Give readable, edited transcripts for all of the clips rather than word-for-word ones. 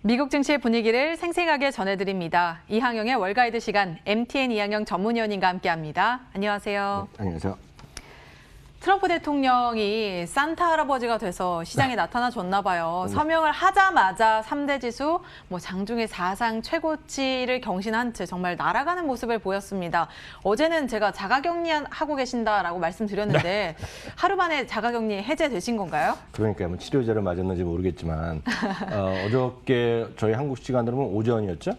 미국 증시의 분위기를 생생하게 전해드립니다. 이항영의 월가이드 시간, MTN 이항영 전문위원님과 함께합니다. 안녕하세요. 네, 안녕하세요. 트럼프 대통령이 산타 할아버지가 돼서 시장에 나타나줬나 봐요. 서명을 하자마자 3대 지수, 장중에 사상 최고치를 경신한 채 정말 날아가는 모습을 보였습니다. 어제는 제가 자가격리하고 계신다라고 말씀드렸는데 하루 만에 자가격리 해제되신 건가요? 그러니까 치료제를 맞았는지 모르겠지만 어저께 저희 한국 시간으로 보면 오전이었죠.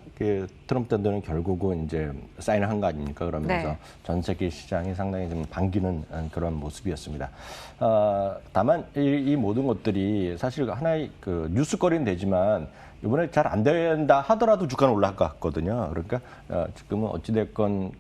트럼프 대통령이 결국은 이제 사인을 한 거 아닙니까? 그러면서 네. 전 세계 시장이 상당히 좀 반기는 그런 모습이었습니다. 다만 이 모든 것들이 사실 하나의 뉴스거리는 되지만 이번에 잘 안 된다 하더라도 주가는 올라갈 것 같거든요. 그러니까 지금은 어찌됐건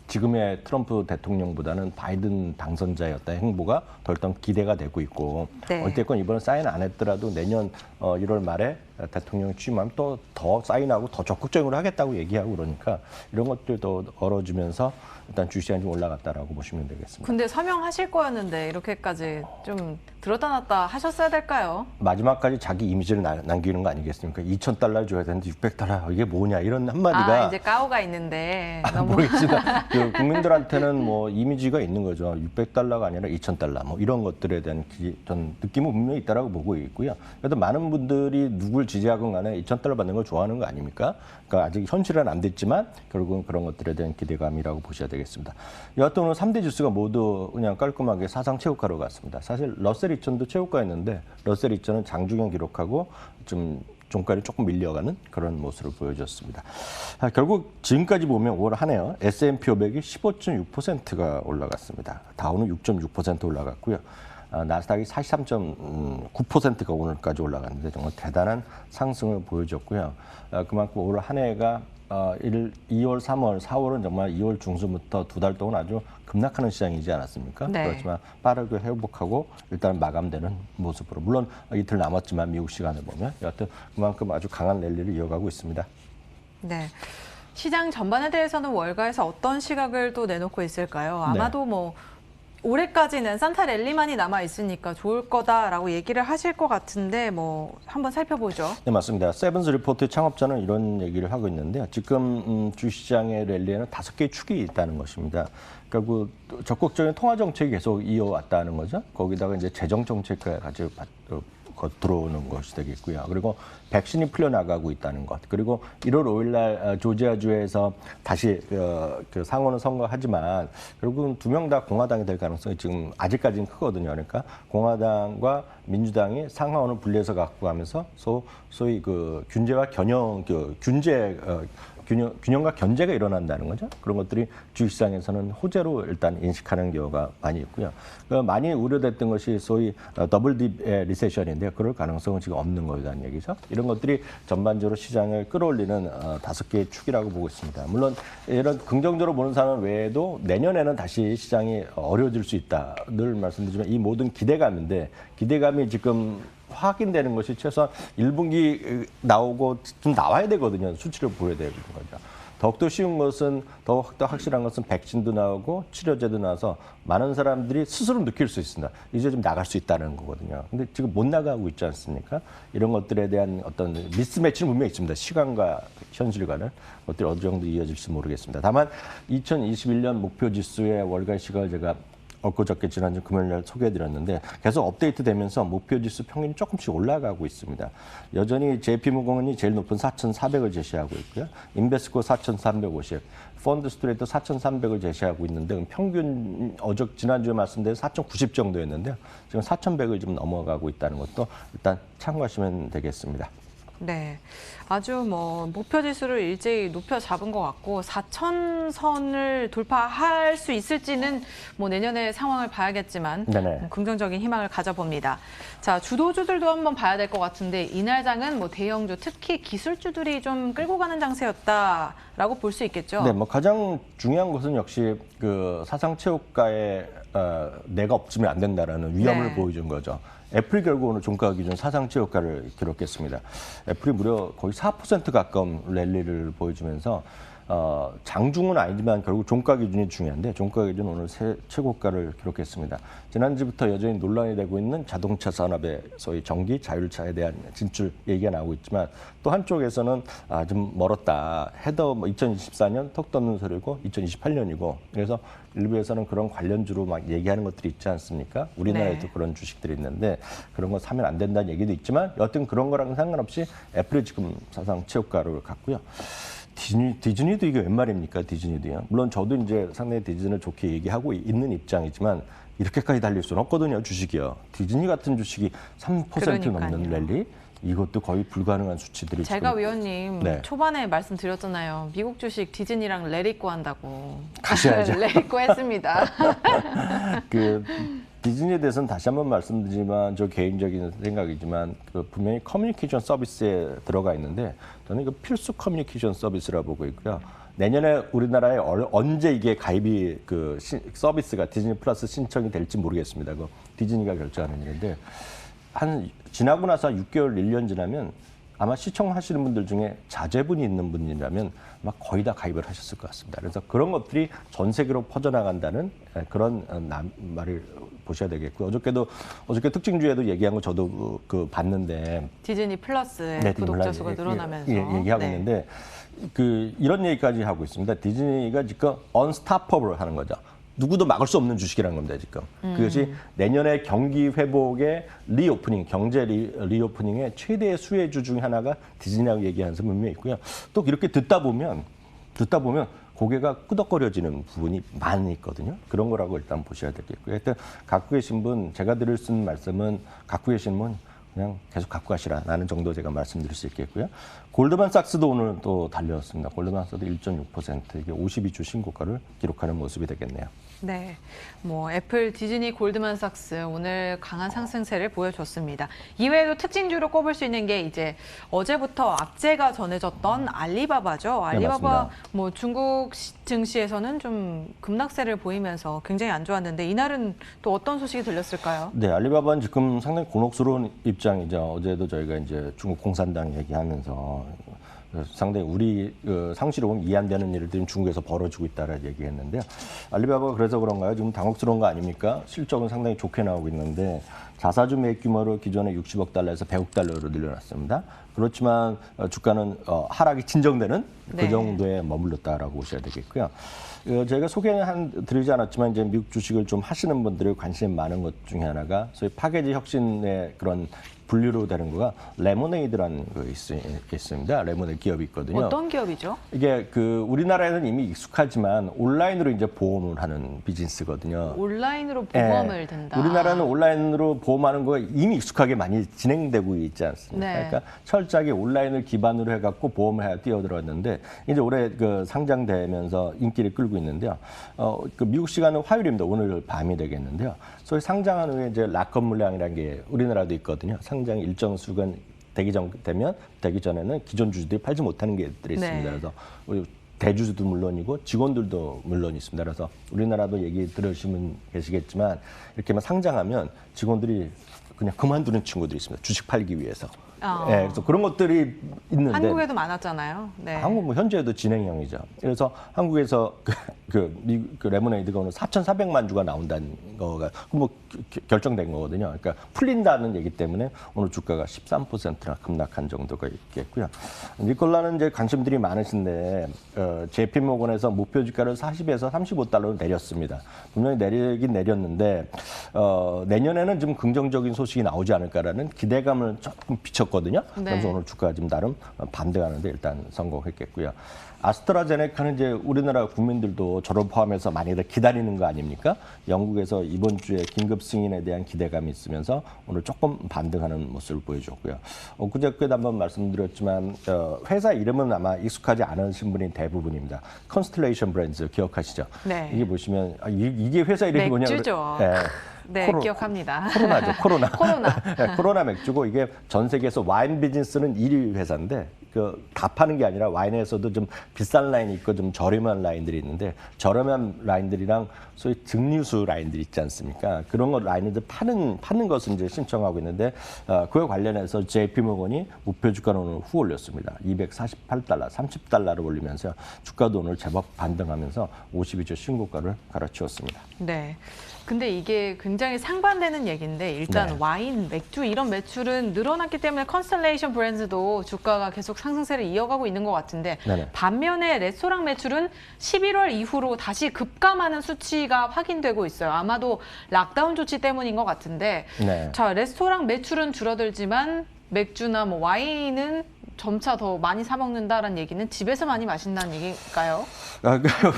지금의 트럼프 대통령보다는 바이든 당선자의 어떤 행보가 더 일단 기대가 되고 있고 네. 어쨌건 이번에 사인 안 했더라도 내년 1월 말에 대통령이 취임하면 또 더 사인하고 더 적극적으로 하겠다고 얘기하고 그러니까 이런 것들도 얼어주면서 일단 주시장이 좀 올라갔다라고 보시면 되겠습니다. 근데 서명하실 거였는데 이렇게까지 좀 들었다 놨다 하셨어야 될까요? 마지막까지 자기 이미지를 남기는 거 아니겠습니까? 2,000달러 줘야 되는데 600달러 이게 뭐냐 이런 한마디가 이제 까오가 있는데 너무 모르겠지만 국민들한테는 이미지가 있는 거죠. 600달러가 아니라 2,000달러 이런 것들에 대한 전 느낌은 분명히 있다라고 보고 있고요. 그래도 많은 분들이 누굴 지지하건 간에 2,000달러 받는 걸 좋아하는 거 아닙니까? 그러니까 아직 현실은 안 됐지만 결국은 그런 것들에 대한 기대감이라고 보셔야 되겠습니다. 여하튼 오늘 3대 지수가 모두 그냥 깔끔하게 사상 최고가로 갔습니다. 사실 러셀 2000도 최고가였는데 러셀 2000은 장중형 기록하고 좀 종가를 조금 밀려가는 그런 모습을 보여줬습니다. 결국 지금까지 보면 올 한 해요. S&P 500이 15.6%가 올라갔습니다. 다우는 6.6% 올라갔고요. 나스닥이 43.9%가 오늘까지 올라갔는데 정말 대단한 상승을 보여줬고요. 그만큼 올 한 해가 2월, 3월, 4월은 정말 2월 중순부터 두 달 동안 아주 급락하는 시장이지 않았습니까? 네. 그렇지만 빠르게 회복하고 일단 마감되는 모습으로 물론 이틀 남았지만 미국 시간을 보면 여하튼 그만큼 아주 강한 랠리를 이어가고 있습니다. 네. 시장 전반에 대해서는 월가에서 어떤 시각을 또 내놓고 있을까요? 아마도 올해까지는 산타 랠리만이 남아 있으니까 좋을 거다라고 얘기를 하실 것 같은데 한번 살펴보죠. 네, 맞습니다. 세븐스 리포트 창업자는 이런 얘기를 하고 있는데요. 지금 주시장의 랠리에는 5개의 축이 있다는 것입니다. 그러니까 적극적인 통화 정책이 계속 이어왔다는 거죠. 거기다가 이제 재정 정책까지 들어오는 것이 되겠고요. 그리고 백신이 풀려나가고 있다는 것. 그리고 1월 5일 날 조지아주에서 다시 상원을 선거하지만 결국은 두 명 다 공화당이 될 가능성이 지금 아직까지는 크거든요. 그러니까 공화당과 민주당이 상하원을 분리해서 갖고 가면서 소위 균제와 균형과 견제가 일어난다는 거죠. 그런 것들이 주식시장에서는 호재로 일단 인식하는 경우가 많이 있고요. 많이 우려됐던 것이 소위 더블 딥 리세션인데요. 그럴 가능성은 지금 없는 거라는 얘기죠. 이런 것들이 전반적으로 시장을 끌어올리는 5개의 축이라고 보고 있습니다. 물론 이런 긍정적으로 보는 사람 외에도 내년에는 다시 시장이 어려워질 수 있다. 늘 말씀드리지만 이 모든 기대감인데 기대감이 지금 확인되는 것이 최소한 1분기 나오고 좀 나와야 되거든요. 수치를 보여야 되는 거죠. 더욱더 쉬운 것은 더욱더 확실한 것은 백신도 나오고 치료제도 나와서 많은 사람들이 스스로 느낄 수 있습니다. 이제 좀 나갈 수 있다는 거거든요. 근데 지금 못 나가고 있지 않습니까? 이런 것들에 대한 어떤 미스매치는 분명히 있습니다. 시간과 현실과는 것들이 어느 정도 이어질지 모르겠습니다. 다만 2021년 목표 지수의 월가 시각을 제가 엊그저께 지난주 금요일 날 소개해드렸는데 계속 업데이트되면서 목표 지수 평균이 조금씩 올라가고 있습니다. 여전히 JP모건이 제일 높은 4,400을 제시하고 있고요. 인베스코 4,350, 펀드 스트레이트 4,300을 제시하고 있는데 평균 지난주에 말씀드린 4,090 정도였는데요. 지금 4,100을 좀 넘어가고 있다는 것도 일단 참고하시면 되겠습니다. 네, 아주 목표 지수를 일제히 높여 잡은 것 같고 4,000선을 돌파할 수 있을지는 내년의 상황을 봐야겠지만 긍정적인 희망을 가져봅니다. 자, 주도주들도 한번 봐야 될 것 같은데 이날 장은 대형주, 특히 기술주들이 좀 끌고 가는 장세였다라고 볼 수 있겠죠. 네, 가장 중요한 것은 역시 사상 최고가에 내가 없으면 안 된다라는 위험을 보여준 거죠. 애플이 결국 오늘 종가 기준 사상 최고가를 기록했습니다. 애플이 무려 거의 4% 가까운 랠리를 보여주면서 장중은 아니지만 결국 종가 기준이 중요한데 종가 기준 오늘 최고가를 기록했습니다. 지난주부터 여전히 논란이 되고 있는 자동차 산업의 소위 전기 자율차에 대한 진출 얘기가 나오고 있지만 또 한쪽에서는 좀 멀었다. 해도 2024년 턱 돋는 소리고 2028년이고 그래서 일부에서는 그런 관련주로 막 얘기하는 것들이 있지 않습니까? 우리나라에도 그런 주식들이 있는데 그런 거 사면 안 된다는 얘기도 있지만 여튼 그런 거랑 상관없이 애플이 지금 사상 최고가를 갔고요. 디즈니도 이게 웬 말입니까? 디즈니도요. 물론 저도 이제 상당히 디즈니를 좋게 얘기하고 있는 입장이지만 이렇게까지 달릴 수는 없거든요. 주식이요. 디즈니 같은 주식이 3% 넘는 랠리? 이것도 거의 불가능한 수치들이 제가 지금. 위원님 초반에 말씀드렸잖아요. 미국 주식 디즈니랑 레리꼬 한다고. 가셔야죠. 레리꼬 했습니다. 디즈니에 대해서는 다시 한번 말씀드리지만 저 개인적인 생각이지만 분명히 커뮤니케이션 서비스에 들어가 있는데 저는 이거 필수 커뮤니케이션 서비스라고 보고 있고요. 내년에 우리나라에 언제 이게 가입이 서비스가 디즈니 플러스 신청이 될지 모르겠습니다. 디즈니가 결정하는 일인데 지나고 나서 6개월, 1년 지나면 아마 시청하시는 분들 중에 자제분이 있는 분이라면 아마 거의 다 가입을 하셨을 것 같습니다. 그래서 그런 것들이 전 세계로 퍼져나간다는 그런 말을 보셔야 되겠고요. 어저께 특징주에도 얘기한 거 저도 봤는데 디즈니 플러스의 구독자 수가 늘어나면서 얘기하고 있는데 이런 얘기까지 하고 있습니다. 디즈니가 지금 언스탑퍼블 하는 거죠. 누구도 막을 수 없는 주식이라는 겁니다, 지금. 그것이 내년에 경기 회복의 리오프닝, 경제 리오프닝의 최대의 수혜주 중 하나가 디즈니라고 얘기하면서 분명히 있고요. 또 이렇게 듣다 보면 고개가 끄덕거려지는 부분이 많이 있거든요. 그런 거라고 일단 보셔야 되겠고요. 하여튼 갖고 계신 분, 제가 드릴 수 있는 말씀은 갖고 계신 분 그냥 계속 갖고 가시라라는 정도 제가 말씀드릴 수 있겠고요. 골드만삭스도 오늘 또 달려왔습니다. 골드만삭스도 1.6% 이게 52주 신고가를 기록하는 모습이 되겠네요. 네, 애플, 디즈니, 골드만삭스 오늘 강한 상승세를 보여줬습니다. 이외에도 특징주로 꼽을 수 있는 게 이제 어제부터 악재가 전해졌던 알리바바죠. 알리바바 중국 증시에서는 좀 급락세를 보이면서 굉장히 안 좋았는데 이날은 또 어떤 소식이 들렸을까요? 네, 알리바바는 지금 상당히 곤혹스러운 입장이죠. 어제도 저희가 이제 중국 공산당 얘기하면서 상당히 우리 상식으로는 이해 안 되는 일들이 중국에서 벌어지고 있다라는 얘기했는데요. 알리바바가 그래서 그런가요? 지금 당혹스러운 거 아닙니까? 실적은 상당히 좋게 나오고 있는데 자사주 매입 규모를 기존에 60억 달러에서 100억 달러로 늘려놨습니다. 그렇지만 주가는 하락이 진정되는 그 정도에 머물렀다라고 보셔야 되겠고요. 저희가 드리지 않았지만 이제 미국 주식을 좀 하시는 분들이 관심이 많은 것 중에 하나가 소위 파괴지 혁신의 그런 분류로 되는 거가 레모네이드라는 거 있습니다. 레모네이드 기업이 있거든요. 어떤 기업이죠? 이게 우리나라에는 이미 익숙하지만 온라인으로 이제 보험을 하는 비즈니스거든요. 온라인으로 보험을 든다. 우리나라는 온라인으로 보험하는 거가 이미 익숙하게 많이 진행되고 있지 않습니까? 그러니까 철저하게 온라인을 기반으로 해갖고 보험을 뛰어들었는데 이제 올해 상장되면서 인기를 끌고 있는데요. 미국 시간은 화요일입니다. 오늘 밤이 되겠는데요. 소위 상장한 후에 이제 락업 물량이라는 게 우리나라도 있거든요. 상장 일정 수간 되기 전에는 기존 주주들이 팔지 못하는 게 있습니다. 그래서 우리 대주주도 물론이고 직원들도 물론 있습니다. 그래서 우리나라도 얘기 들으시면 계시겠지만 이렇게만 상장하면 직원들이 그냥 그만두는 친구들이 있습니다. 주식 팔기 위해서. 그래서 그런 것들이 있는데 한국에도 많았잖아요. 한국 현재도 진행형이죠. 그래서 한국에서 미국 레모네이드가 오늘 4,400만 주가 나온다는 거가 결정된 거거든요. 그러니까 풀린다는 얘기 때문에 오늘 주가가 13%나 급락한 정도가 있겠고요. 니콜라는 이제 관심들이 많으신데 JP모건에서 목표 주가를 40에서 35달러로 내렸습니다. 분명히 내리긴 내렸는데 내년에는 좀 긍정적인 소식이 나오지 않을까라는 기대감을 조금 비쳤거든요. 그래서 오늘 주가가 지금 나름 반등하는데 일단 성공했겠고요. 아스트라제네카는 이제 우리나라 국민들도 저를 포함해서 많이들 기다리는 거 아닙니까? 영국에서 이번 주에 긴급 승인에 대한 기대감이 있으면서 오늘 조금 반등하는 모습을 보여줬고요. 그저께도 한번 말씀드렸지만 회사 이름은 아마 익숙하지 않으신 분이 대부분입니다. 컨스텔레이션 브랜드 기억하시죠? 이게 보시면 이게 회사 이름이 뭐냐면 맥주죠. 기억합니다. 코로나 맥주고 이게 전 세계에서 와인 비즈니스는 1위 회사인데 다 파는 게 아니라 와인에서도 좀 비싼 라인이 있고 좀 저렴한 라인들이 있는데 저렴한 라인들이랑 소위 증류수 라인들이 있지 않습니까? 그런 거 라인들 파는 것을 이제 신청하고 있는데 그와 관련해서 JP모건이 목표 주가는 오늘 후 올렸습니다. 248달러, 30달러를 올리면서 주가도 오늘 제법 반등하면서 52주 신고가를 갈아치웠습니다. 네. 근데 이게 굉장히 상반되는 얘기인데 일단 네. 와인, 맥주 이런 매출은 늘어났기 때문에 컨스텔레이션 브랜드도 주가가 계속 상승세를 이어가고 있는 것 같은데 네네. 반면에 레스토랑 매출은 11월 이후로 다시 급감하는 수치가 확인되고 있어요. 아마도 락다운 조치 때문인 것 같은데 네. 자, 레스토랑 매출은 줄어들지만 맥주나 뭐 와인은 점차 더 많이 사 먹는다라는 얘기는 집에서 많이 마신다는 얘기일까요?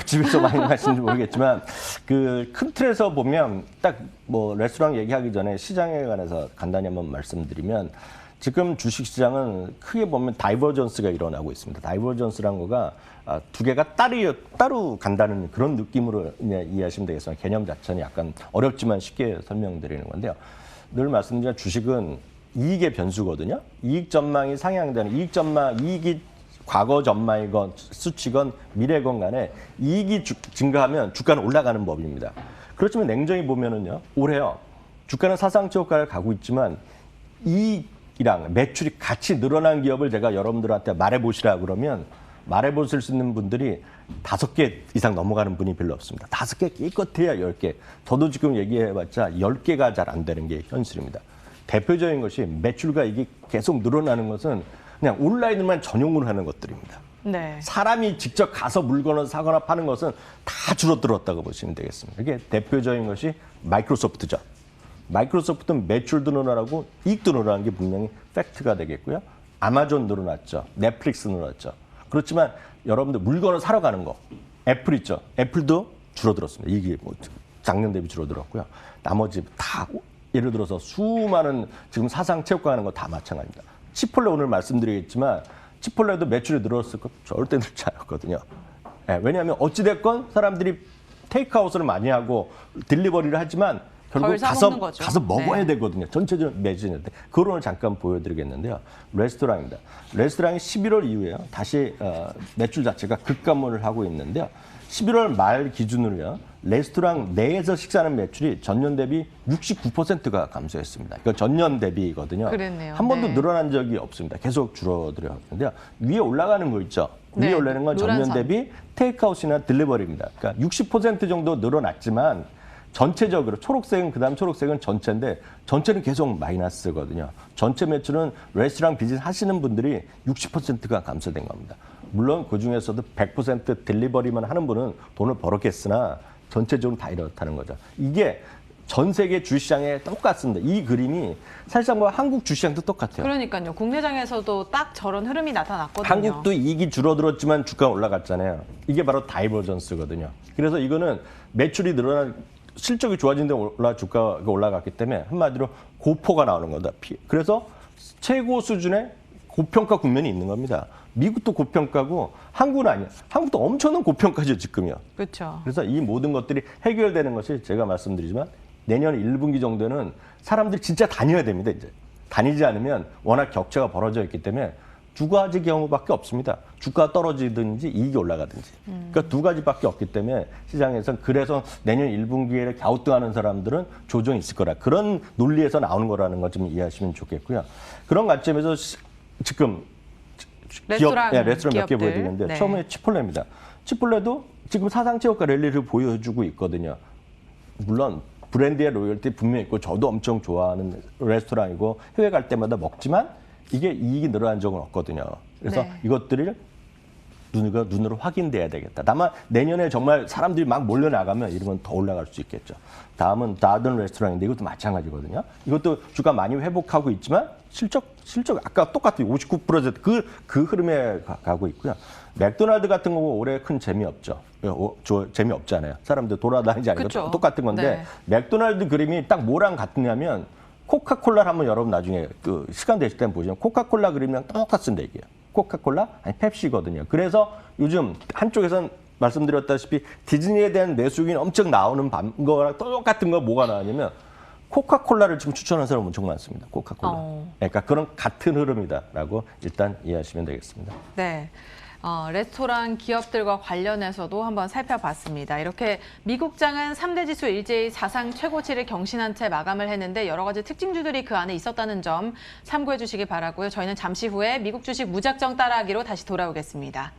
집에서 많이 마시는지 모르겠지만 그 큰 틀에서 보면 딱 뭐 레스토랑 얘기하기 전에 시장에 관해서 간단히 한번 말씀드리면 지금 주식시장은 크게 보면 다이버전스가 일어나고 있습니다. 다이버전스란 거가 두 개가 따로 간다는 그런 느낌으로 이해하시면 되겠습니다. 개념 자체는 약간 어렵지만 쉽게 설명드리는 건데요. 늘 말씀드린 주식은 이익의 변수거든요. 이익 전망이 상향되는 이익이 과거 전망이건 수치건 미래건 간에 이익이 증가하면 주가는 올라가는 법입니다. 그렇지만 냉정히 보면은요, 올해요, 주가는 사상 최고가를 가고 있지만 이익이랑 매출이 같이 늘어난 기업을 제가 여러분들한테 말해보시라 그러면 말해보실 수 있는 분들이 5개 이상 넘어가는 분이 별로 없습니다. 5개 끼껏해야 10개. 저도 지금 얘기해봤자 10개가 잘 안 되는 게 현실입니다. 대표적인 것이 매출과 이게 계속 늘어나는 것은 그냥 온라인으로만 전용으로 하는 것들입니다. 네. 사람이 직접 가서 물건을 사거나 파는 것은 다 줄어들었다고 보시면 되겠습니다. 이게 대표적인 것이 마이크로소프트죠. 마이크로소프트는 매출도 늘어나고 이익도 늘어나는 게 분명히 팩트가 되겠고요. 아마존 늘어났죠. 넷플릭스 늘어났죠. 그렇지만 여러분들 물건을 사러 가는 거, 애플 있죠. 애플도 줄어들었습니다. 이게 뭐 작년 대비 줄어들었고요. 나머지 다 예를 들어서 수많은 지금 사상 최고가 하는 거 다 마찬가지입니다. 치폴레 오늘 말씀드리겠지만 치폴레도 매출이 늘었을 것 절대 늘지 않았거든요. 네, 왜냐하면 어찌됐건 사람들이 테이크아웃을 많이 하고 딜리버리를 하지만 결국 가서 먹어야 네. 되거든요. 전체적인 매진인데 그걸 오늘 잠깐 보여드리겠는데요. 레스토랑입니다. 레스토랑이 11월 이후에요. 다시 매출 자체가 급감을 하고 있는데요. 11월 말 기준으로요. 레스토랑 내에서 식사하는 매출이 전년 대비 69%가 감소했습니다. 이거 전년 대비거든요. 그랬네요. 한 번도 네. 늘어난 적이 없습니다. 계속 줄어들어 있는데요. 위에 올라가는 거 있죠. 네. 위에 올라가는 건 전년 노란선. 대비 테이크아웃이나 딜리버리입니다. 그러니까 60% 정도 늘어났지만 전체적으로 초록색은 그다음 초록색은 전체인데 전체는 계속 마이너스거든요. 전체 매출은 레스토랑 비즈니스 하시는 분들이 60%가 감소된 겁니다. 물론 그중에서도 100% 딜리버리만 하는 분은 돈을 벌었겠으나 전체적으로 다 이렇다는 거죠. 이게 전 세계 주시장에 똑같습니다. 이 그림이 사실상 뭐 한국 주시장도 똑같아요. 그러니까요. 국내장에서도 딱 저런 흐름이 나타났거든요. 한국도 이익이 줄어들었지만 주가가 올라갔잖아요. 이게 바로 다이버전스거든요. 그래서 이거는 매출이 늘어난 실적이 좋아진 데 주가가 올라갔기 때문에 한마디로 고포가 나오는 거다. 그래서 최고 수준의 고평가 국면이 있는 겁니다. 미국도 고평가고 한국은 아니야. 한국도 엄청난 고평가죠, 지금이요. 그렇죠. 그래서 이 모든 것들이 해결되는 것이 제가 말씀드리지만 내년 1분기 정도는 사람들이 진짜 다녀야 됩니다, 이제. 다니지 않으면 워낙 격차가 벌어져 있기 때문에 두 가지 경우밖에 없습니다. 주가가 떨어지든지 이익이 올라가든지. 그러니까 두 가지밖에 없기 때문에 시장에서는 그래서 내년 1분기에 갸우뚱하는 사람들은 조정이 있을 거라. 그런 논리에서 나오는 거라는 것 좀 이해하시면 좋겠고요. 그런 관점에서 지금 레스토랑 레스토랑 몇 개 기업들. 보여드리는데 네. 처음에 치폴레입니다. 치폴레도 지금 사상 최고가 랠리를 보여주고 있거든요. 물론 브랜드의 로열티 분명히 있고 저도 엄청 좋아하는 레스토랑이고 해외 갈 때마다 먹지만 이게 이익이 늘어난 적은 없거든요. 그래서 네. 이것들을 눈으로 확인돼야 되겠다. 다만 내년에 정말 사람들이 막 몰려나가면 이런 건 더 올라갈 수 있겠죠. 다음은 다른 레스토랑인데 이것도 마찬가지거든요. 이것도 주가 많이 회복하고 있지만 실적 아까 똑같아요. 59% 그 흐름에 가고 있고요. 맥도날드 같은 경우 올해 큰 재미없죠. 재미없잖아요. 사람들 돌아다니지 않으니까 그쵸. 똑같은 건데 네. 맥도날드 그림이 딱 뭐랑 같느냐면 코카콜라를 한번 여러분 나중에 그 시간 되실 때 보시면 코카콜라 그림이랑 똑같습니다, 이게. 코카콜라? 아니, 펩시거든요. 그래서 요즘 한쪽에선 말씀드렸다시피 디즈니에 대한 매수익이 엄청 나오는 거랑 똑같은 거 뭐가 나왔냐면 코카콜라를 지금 추천하는 사람은 엄청 많습니다. 코카콜라. 그러니까 그런 같은 흐름이다라고 일단 이해하시면 되겠습니다. 네. 레스토랑 기업들과 관련해서도 한번 살펴봤습니다. 이렇게 미국장은 3대 지수 일제히 사상 최고치를 경신한 채 마감을 했는데 여러 가지 특징주들이 그 안에 있었다는 점 참고해 주시기 바라고요. 저희는 잠시 후에 미국 주식 무작정 따라하기로 다시 돌아오겠습니다.